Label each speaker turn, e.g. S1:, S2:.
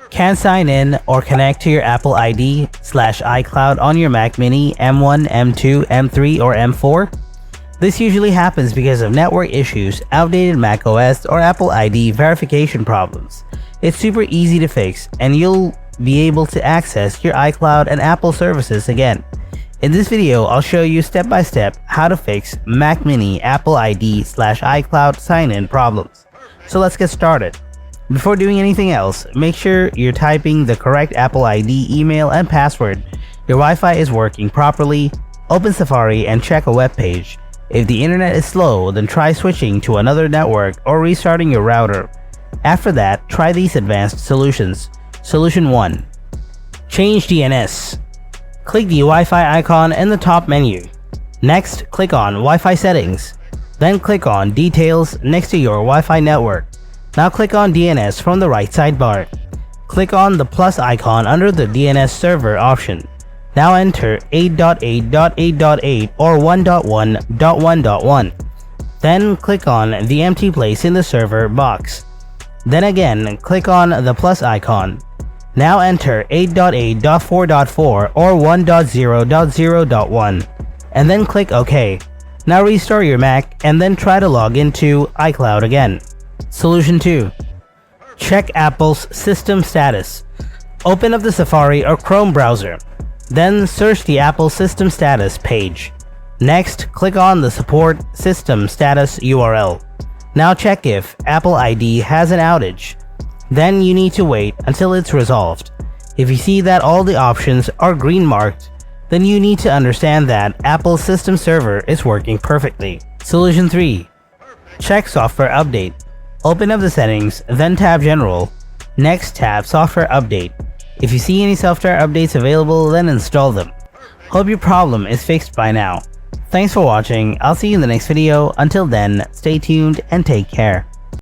S1: Can't sign in or connect to your Apple ID/iCloud on your Mac Mini M1, M2, M3, or M4? This usually happens because of network issues, outdated macOS, or Apple ID verification problems. It's super easy to fix, and you'll be able to access your iCloud and Apple services again. In this video, I'll show you step by step how to fix Mac Mini Apple ID/iCloud sign-in problems. So let's get started. Before doing anything else, make sure you're typing the correct Apple ID, email, and password. Your Wi-Fi is working properly. Open Safari and check a web page. If the internet is slow, then try switching to another network or restarting your router. After that, try these advanced solutions. Solution 1. Change DNS. Click the Wi-Fi icon in the top menu. Next, click on Wi-Fi settings. Then click on Details next to your Wi-Fi network. Now click on DNS from the right sidebar. Click on the plus icon under the DNS server option. Now enter 8.8.8.8 or 1.1.1.1. Then click on the empty place in the server box. Then again, click on the plus icon. Now enter 8.8.4.4 or 1.0.0.1 and then click OK. Now restore your Mac and then try to log into iCloud again. Solution 2. Check Apple's system status. Open up the Safari or Chrome browser. Then search the Apple System Status page. Next, click on the Support System Status URL. Now check if Apple ID has an outage. Then you need to wait until it's resolved. If you see that all the options are green marked, then you need to understand that Apple's system server is working perfectly. Solution 3. Check Software Update. Open up the settings, then tap General. Next, tap Software Update. If you see any software updates available, then install them. Hope your problem is fixed by now. Thanks for watching. I'll see you in the next video. Until then, stay tuned and take care.